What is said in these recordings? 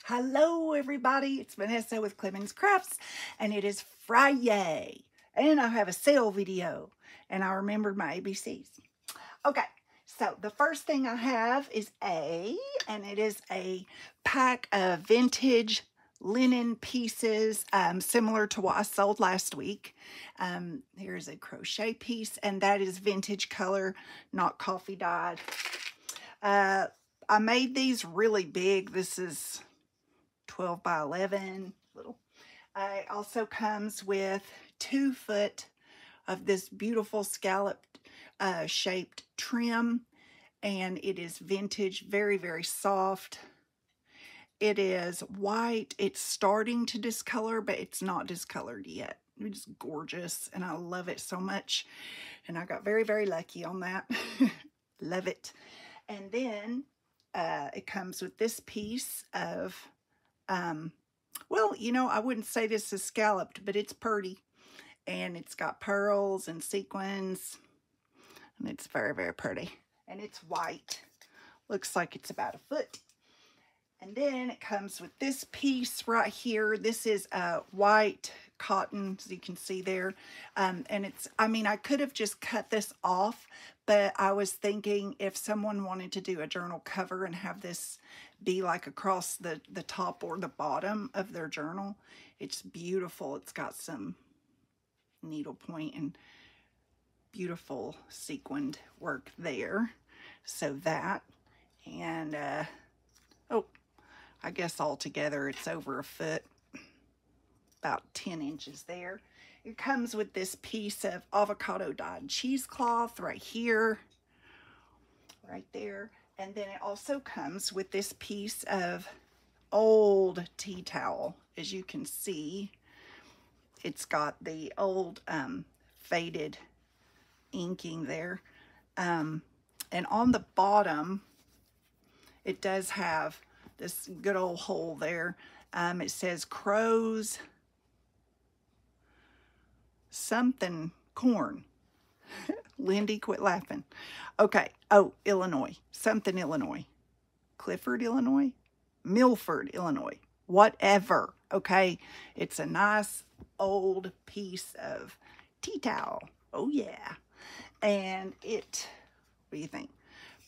Hello everybody, it's Vanessa with Clemens Crafts and it is Friday and I have a sale video and I remembered my ABCs. Okay, so the first thing I have is and it is a pack of vintage linen pieces similar to what I sold last week. Here's a crochet piece and that is vintage color, not coffee dyed. I made these really big. This is 12 by 11 little. It also comes with 2 foot of this beautiful scalloped shaped trim, and it is vintage, very, very soft. It is white. It's starting to discolor, but it's not discolored yet. It's gorgeous, and I love it so much, and I got very, very lucky on that. Love it. And then it comes with this piece of well, you know, I wouldn't say this is scalloped, but it's pretty. And it's got pearls and sequins. And it's very, very pretty. And it's white. Looks like it's about 1 foot. And then it comes with this piece right here. This is white cotton, as you can see there. And it's, I mean, I could have just cut this off, but I was thinking if someone wanted to do a journal cover and have this be like across the top or the bottom of their journal, it's beautiful. It's got some needlepoint and beautiful sequined work there. So that, and oh, I guess altogether it's over 1 foot, about 10 inches there. It comes with this piece of avocado dyed cheesecloth right here, right there. And then it also comes with this piece of old tea towel. As you can see, it's got the old faded inking there. And on the bottom, it does have this good old hole there. It says Crow's something corn. Lindy, quit laughing. Okay. Oh, Illinois. Something Illinois. Clifford, Illinois? Milford, Illinois. Whatever. Okay. It's a nice old piece of tea towel. Oh, yeah. And it, what do you think?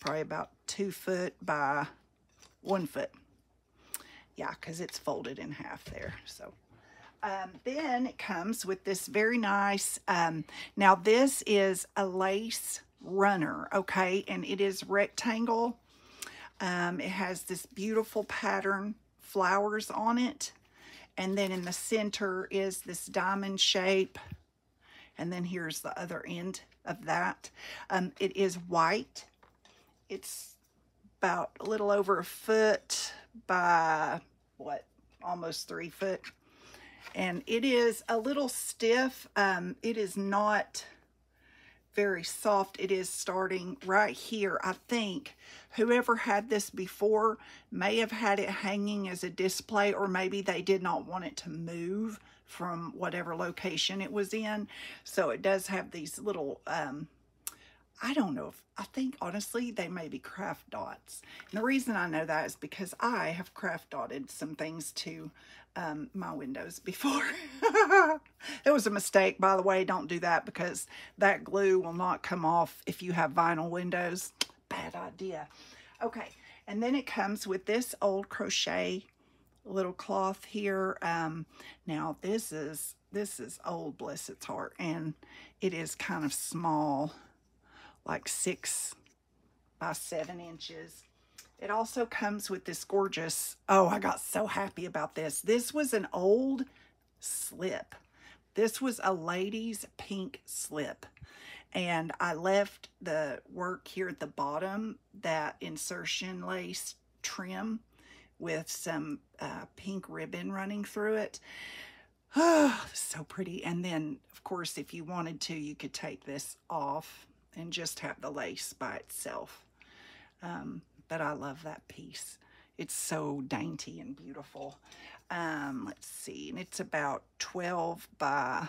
Probably about 2 foot by 1 foot. Yeah, because it's folded in half there. So then it comes with this very nice, now this is a lace runner, okay, and it is rectangle. It has this beautiful pattern, flowers on it, and then in the center is this diamond shape, and then here's the other end of that. It is white. It's about a little over 1 foot by, what, almost 3 foot. And it is a little stiff. It is not very soft. It is starting right here. I think whoever had this before may have had it hanging as a display, or maybe they did not want it to move from whatever location it was in. So it does have these little, I don't know if, I think honestly they may be craft dots. And the reason I know that is because I have craft dotted some things to my windows before. It was a mistake, by the way. Don't do that, because that glue will not come off if you have vinyl windows. Bad idea. Okay, and then it comes with this old crochet little cloth here. Now this is old, bless its heart, and it is kind of small, like 6 by 7 inches. It also comes with this gorgeous, oh, I got so happy about this. This was an old slip. This was a lady's pink slip. And I left the work here at the bottom, that insertion lace trim with some pink ribbon running through it. Oh, so pretty. And then, of course, if you wanted to, you could take this off and just have the lace by itself. But I love that piece. It's so dainty and beautiful. Let's see, and it's about 12 by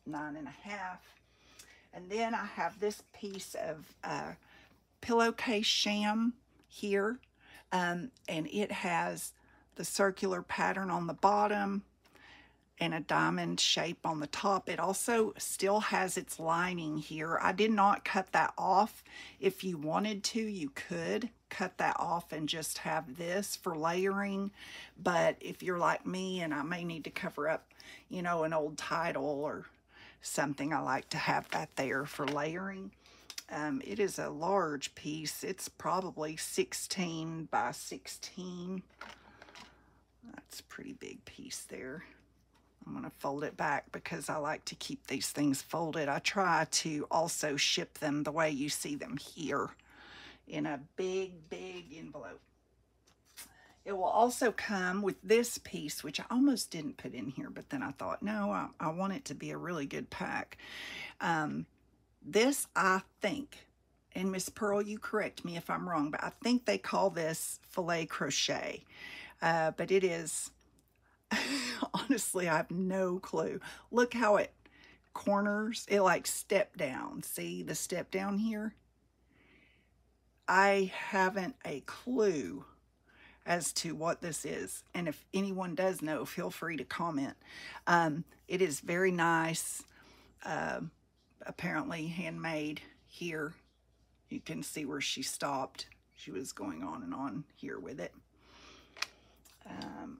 9.5. And then I have this piece of pillowcase sham here, and it has the circular pattern on the bottom and a diamond shape on the top. It also still has its lining here. I did not cut that off. If you wanted to, you could cut that off and just have this for layering. But if you're like me and I may need to cover up, you know, an old title or something, I like to have that there for layering. It is a large piece. It's probably 16 by 16. That's a pretty big piece there. I'm going to fold it back because I like to keep these things folded. I try to also ship them the way you see them here in a big, big envelope. It will also come with this piece, which I almost didn't put in here, but then I thought, no, I want it to be a really good pack. This, I think, and Miss Pearl, you correct me if I'm wrong, but I think they call this filet crochet. But it is... honestly, I have no clue. Look how it corners. It like step down. See the step down here? I haven't a clue as to what this is. And if anyone does know, feel free to comment. It is very nice. Apparently handmade here. You can see where she stopped. She was going on and on here with it.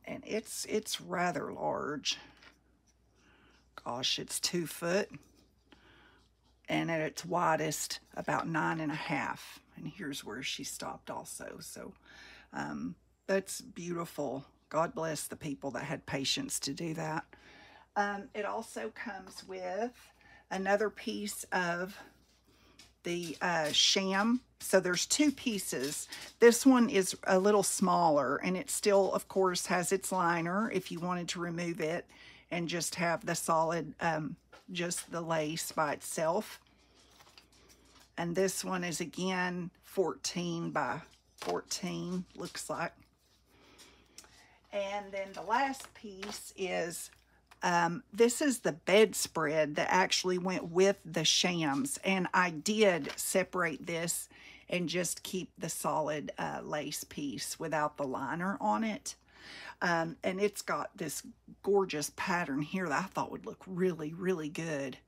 And it's rather large. Gosh, it's 2 foot. And at its widest, about 9.5. And here's where she stopped also. So that's beautiful. God bless the people that had patience to do that. It also comes with another piece of the sham. So there's 2 pieces. This one is a little smaller, and it still, of course, has its liner if you wanted to remove it and just have the solid, just the lace by itself. And this one is, again, 14 by 14, looks like. And then the last piece is... this is the bedspread that actually went with the shams, and I did separate this and just keep the solid lace piece without the liner on it. And it's got this gorgeous pattern here that I thought would look really, really good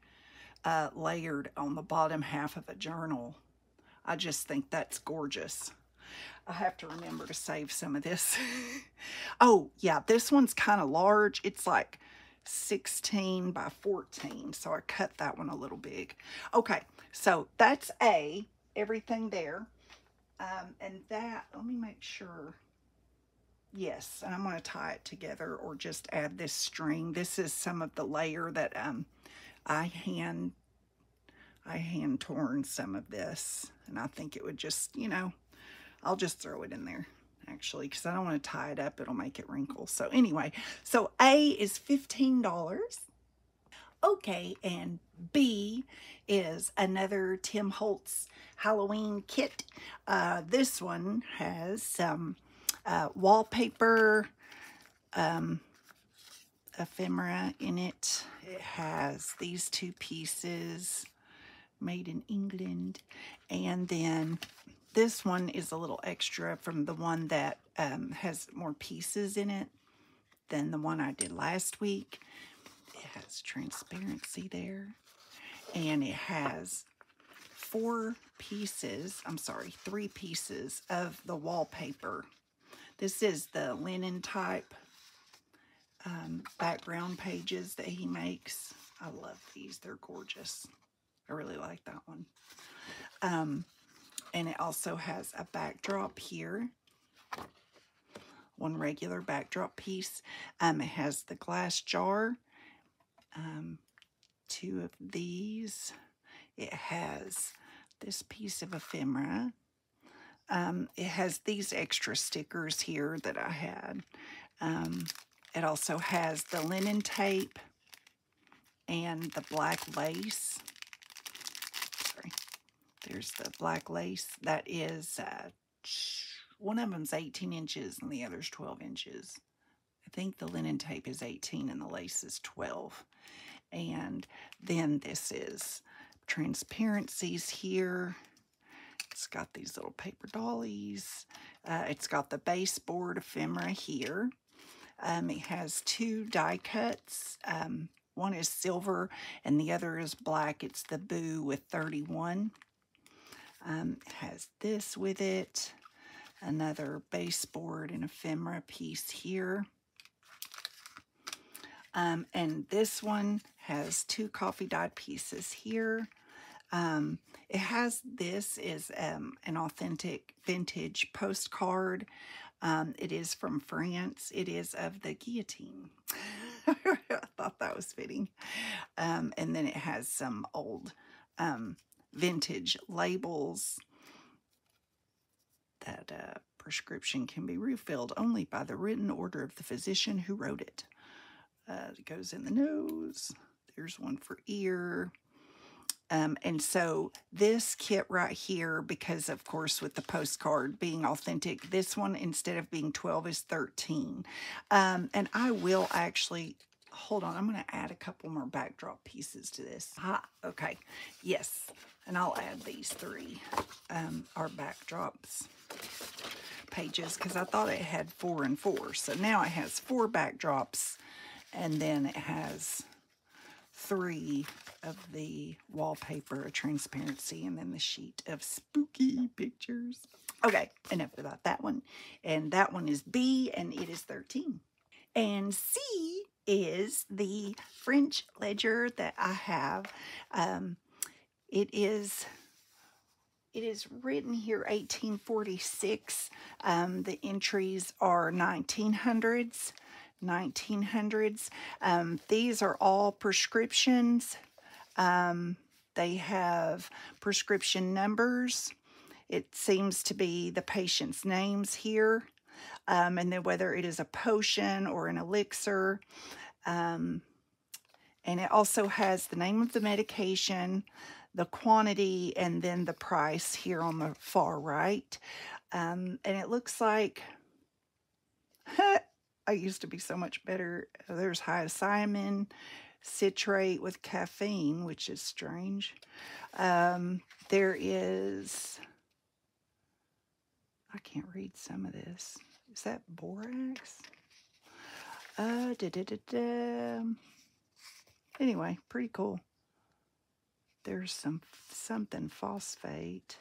layered on the bottom half of a journal. I just think that's gorgeous. I have to remember to save some of this. Oh, yeah, this one's kind of large. It's like 16 by 14, so I cut that one a little big. Okay, so that's everything there. And that, let me make sure. Yes, and I'm going to tie it together or just add this string. This is some of the layer that I hand torn some of this, and I think it would just, you know, I'll just throw it in there. Actually, because I don't want to tie it up. It'll make it wrinkle. So anyway, so A is $15. Okay, and B is another Tim Holtz Halloween kit. This one has some wallpaper ephemera in it. It has these 2 pieces made in England, and then this one is a little extra from the one that has more pieces in it than the one I did last week. It has transparency there. And it has 3 pieces of the wallpaper. This is the linen type background pages that he makes. I love these. They're gorgeous. I really like that one. And it also has a backdrop here. One regular backdrop piece. It has the glass jar. 2 of these. It has this piece of ephemera. It has these extra stickers here that I had. It also has the linen tape and the black lace. Sorry. There's the black lace. That is, one of them's 18 inches and the other's 12 inches. I think the linen tape is 18 and the lace is 12. And then this is transparencies here. It's got these little paper dollies. It's got the baseboard ephemera here. It has 2 die cuts. One is silver and the other is black. It's the Boo with 31. It has this with it. Another baseboard and ephemera piece here. And this one has 2 coffee dyed pieces here. It has, this is an authentic vintage postcard. It is from France. It is of the guillotine. I thought that was fitting. And then it has some old vintage labels. That prescription can be refilled only by the written order of the physician who wrote it. It goes in the nose. There's one for ear. And so this kit right here, because of course with the postcard being authentic, this one instead of being 12 is 13. And I will actually, hold on, I'm going to add a couple more backdrop pieces to this. Okay, yes. And I'll add these 3 are backdrops pages because I thought it had 4 and 4. So now it has 4 backdrops, and then it has 3 of the wallpaper, a transparency, and then the sheet of spooky pictures. Okay, enough about that one. And that one is B, and it is 13. And C is the French ledger that I have. It is written here 1846. The entries are 1900s. These are all prescriptions. They have prescription numbers. It seems to be the patient's names here. And then whether it is a potion or an elixir. And it also has the name of the medication, the quantity, and then the price here on the far right. And it looks like... I used to be so much better. There's hyoscyamin, citrate with caffeine, which is strange. There is, I can't read some of this. Is that borax? Anyway, pretty cool. There's something phosphate.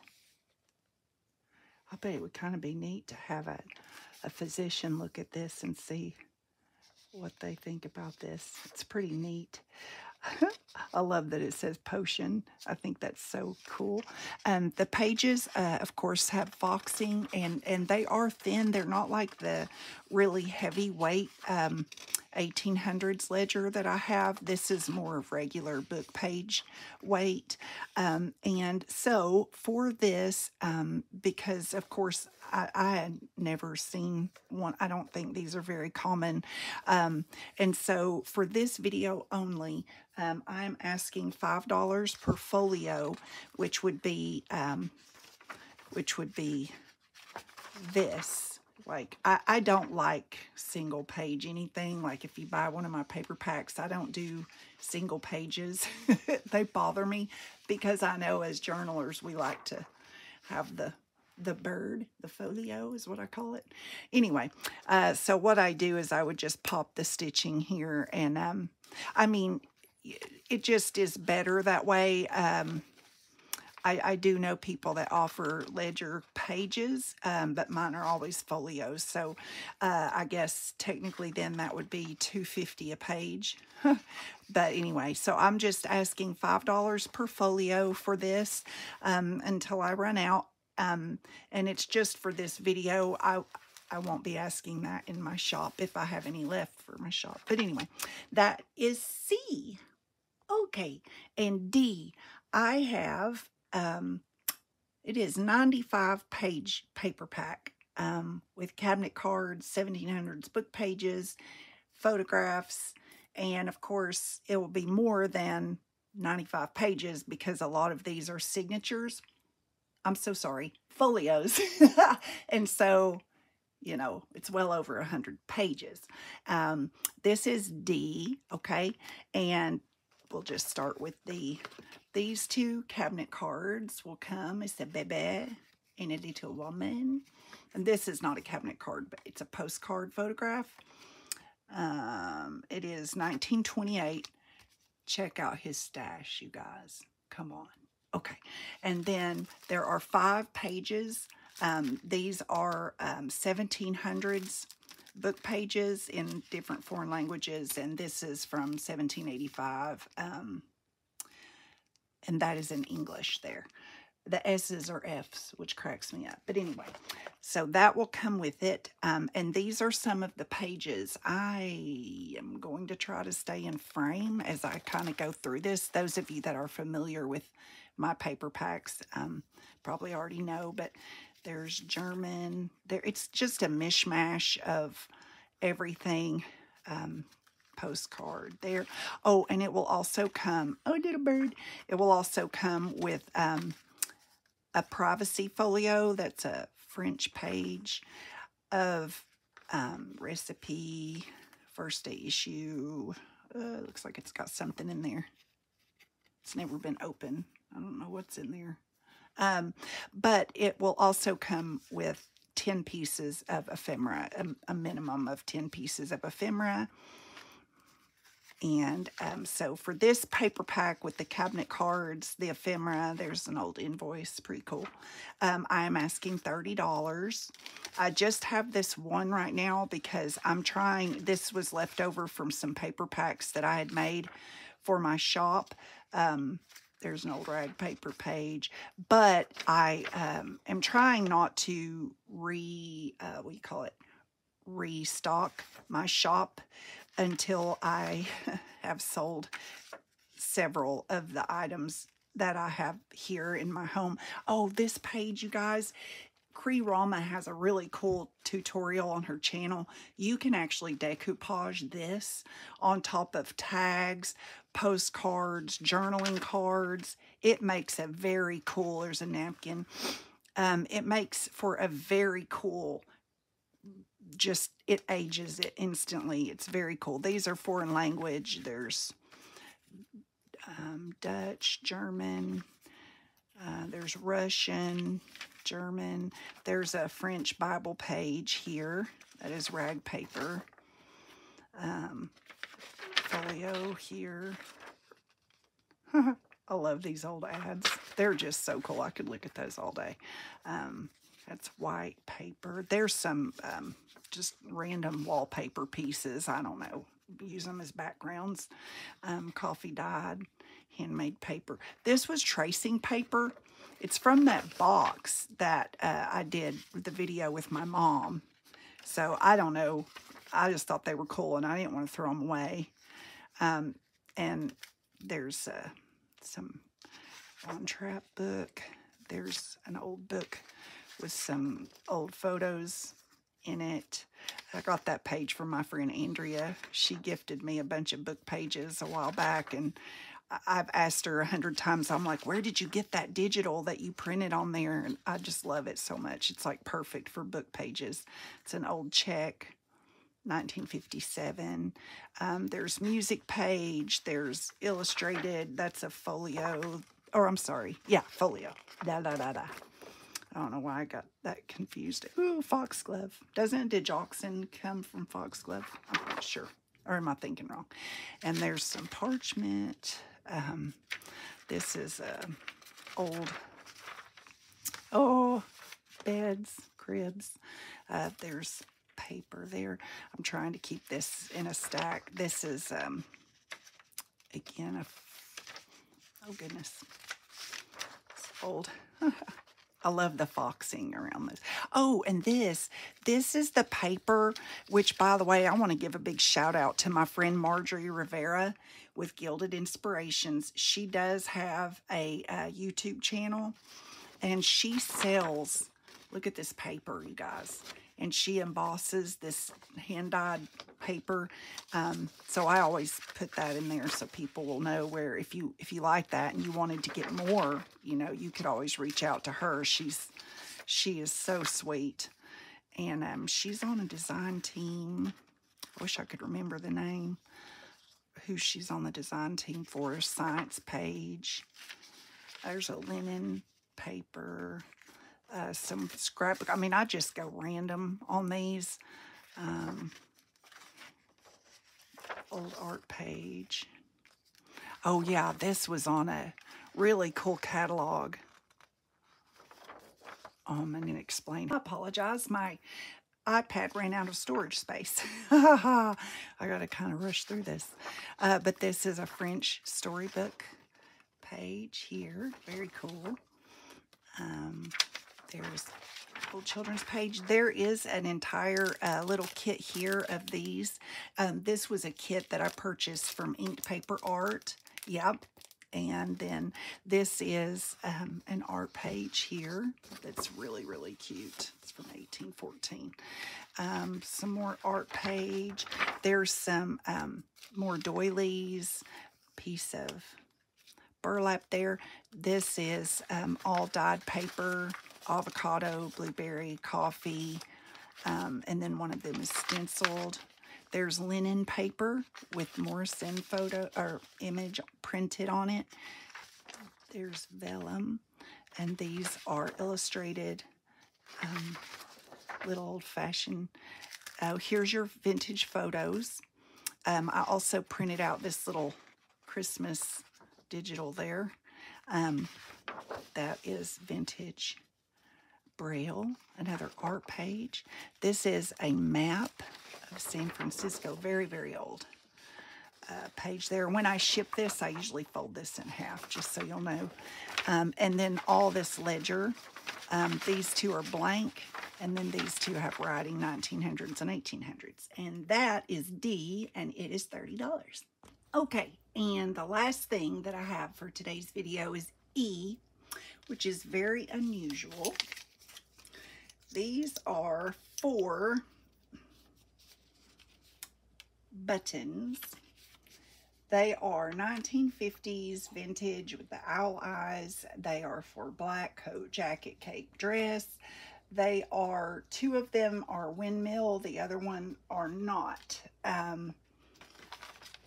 I bet it would kind of be neat to have a physician look at this and see what they think about this. It's pretty neat. I love that it says potion. I think that's so cool. The pages, of course, have foxing, and they are thin. They're not like the really heavyweight 1800s ledger that I have. This is more of regular book page weight. And so for this, because of course I had never seen one, I don't think these are very common. And so for this video only, I'm asking $5 per folio, which would be this. Like, I don't like single page anything. Like if you buy one of my paper packs, I don't do single pages. They bother me because I know as journalers, we like to have the bird, the folio is what I call it. Anyway, so what I do is I would just pop the stitching here, and I mean, it just is better that way. I do know people that offer ledger pages, but mine are always folios. So I guess technically then that would be $2.50 a page. But anyway, so I'm just asking $5 per folio for this until I run out. And it's just for this video. I won't be asking that in my shop if I have any left for my shop. But anyway, that is C. Okay, and D, I have, it is 95-page paper pack with cabinet cards, 1700s book pages, photographs, and of course, it will be more than 95 pages because a lot of these are signatures. I'm so sorry, folios. And so, you know, it's well over 100 pages. This is D, okay? And we'll just start with these 2 cabinet cards will come. It's a baby and a little woman. And this is not a cabinet card, but it's a postcard photograph. It is 1928. Check out his stash, you guys. Come on. Okay. And then there are 5 pages. These are 1700s book pages in different foreign languages, and this is from 1785, and that is in English there. The S's are F's, which cracks me up. But anyway, so that will come with it. And these are some of the pages. I am going to try to stay in frame as I kind of go through this. Those of you that are familiar with my paper packs probably already know, but there's German. It's just a mishmash of everything. Postcard there. Oh, and it will also come, oh, little bird. It will also come with a privacy folio. That's a French page of recipe, first day issue. Looks like it's got something in there. It's never been opened. I don't know what's in there. But it will also come with 10 pieces of ephemera, a minimum of 10 pieces of ephemera. And so for this paper pack with the cabinet cards, the ephemera, there's an old invoice, pretty cool. I am asking $30. I just have this one right now because I'm trying, this was left over from some paper packs that I had made for my shop. There's an old rag paper page, but I am trying not to restock my shop until I have sold several of the items that I have here in my home. Oh, this page, you guys, Cree Rama has a really cool tutorial on her channel. You can actually decoupage this on top of tags, postcards, journaling cards. It makes a very cool, there's a napkin. It makes for a very cool, just, it ages it instantly. It's very cool. These are foreign language. There's Dutch, German, there's Russian, German. There's a French Bible page here that is rag paper. Folio here. I love these old ads. They're just so cool. I could look at those all day. That's white paper. There's some just random wallpaper pieces. I don't know. Use them as backgrounds. Coffee dyed, handmade paper. This was tracing paper. It's from that box that I did the video with my mom. So I don't know. I just thought they were cool and I didn't want to throw them away. And there's some Von Trapp book. There's an old book with some old photos in it. I got that page from my friend Andrea. She gifted me a bunch of book pages a while back, and I've asked her 100 times. I'm like, where did you get that digital that you printed on there? And I just love it so much. It's like perfect for book pages. It's an old Czech, 1957. There's music page. There's illustrated. That's a folio. Or I'm sorry. Yeah, folio. I don't know why I got that confused. Ooh, foxglove. Doesn't digoxin come from foxglove? I'm not sure. Or am I thinking wrong? And there's some parchment. This is old, beds, cribs. There's paper there. I'm trying to keep this in a stack. This is, again, oh goodness, it's old. I love the foxing around this. Oh, and this is the paper, which, by the way, I want to give a big shout out to my friend Marjorie Rivera with Gilded Inspirations. She does have a YouTube channel, and she sells, look at this paper, you guys, and she embosses this hand-dyed paper. So I always put that in there so people will know where, if you like that and you wanted to get more, you know, you could always reach out to her. She is so sweet. And she's on a design team. I wish I could remember the name. Who she's on the design team for. Science page. There's a linen paper. Some scrapbook. I mean, I just go random on these. old art page. Oh yeah, this was on a really cool catalog. I'm going to explain. I apologize. My iPad ran out of storage space. I got to kind of rush through this. But this is a French storybook page here. Very cool. There's a little children's page. There is an entire little kit here of these. This was a kit that I purchased from Inked Paper Art. Yep. And then this is an art page here that's really, really cute. It's from 1814. Some more art page. There's some more doilies, piece of burlap there. This is all dyed paper, avocado, blueberry, coffee, and then one of them is stenciled. There's linen paper with Morrison photo or image printed on it. There's vellum, and these are illustrated little old-fashioned. Oh, here's your vintage photos. I also printed out this little Christmas digital there. That is vintage Braille, another art page. This is a map of San Francisco, very, very old page there. When I ship this, I usually fold this in half, just so you'll know. And then all this ledger. These two are blank, and then these two have writing, 1900s and 1800s. And that is D, and it is $30. Okay, and the last thing that I have for today's video is E, which is very unusual. These are 4 buttons. They are 1950s vintage with the owl eyes. They are for black coat, jacket, cape, dress. They are, 2 of them are windmill, the other one are not.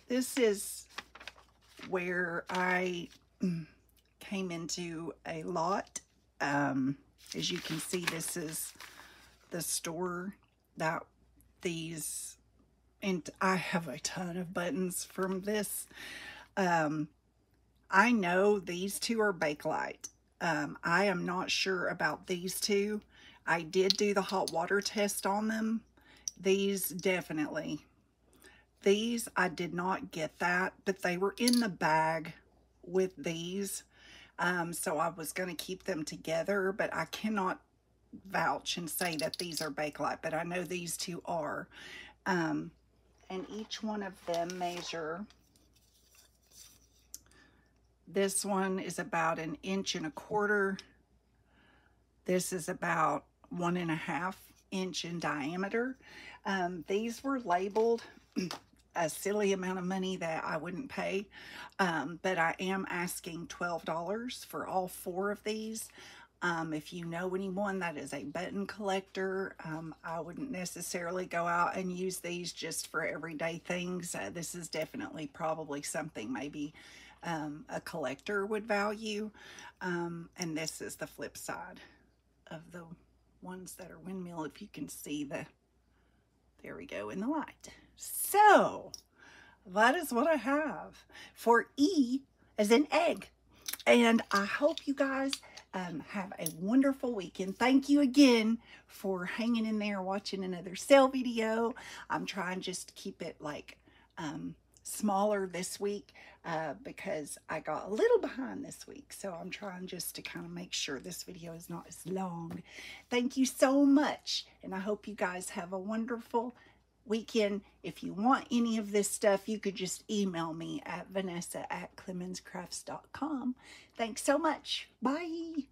This is where I came into a lot. As you can see, this is the store that these, and I have a ton of buttons from this. I know these 2 are Bakelite. I am not sure about these 2. I did do the hot water test on them. These definitely. These, I did not get that, but they were in the bag with these. So I was going to keep them together, but I cannot vouch and say that these are Bakelite, but I know these 2 are. And each one of them measure, this one is about 1.25 inches. This is about 1.5 inches in diameter. These were labeled a silly amount of money that I wouldn't pay, but I am asking $12 for all 4 of these. If you know anyone that is a button collector, I wouldn't necessarily go out and use these just for everyday things. This is definitely probably something maybe a collector would value. And this is the flip side of the ones that are windmill, if you can see the, there we go in the light. So that is what I have for E as in egg. And I hope you guys have a wonderful weekend. Thank you again for hanging in there watching another sale video. I'm trying just to keep it like smaller this week because I got a little behind this week. So I'm trying just to kind of make sure this video is not as long. Thank you so much. And I hope you guys have a wonderful weekend. If you want any of this stuff, you could just email me at vanessa@clemenscrafts.com. Thanks so much. Bye.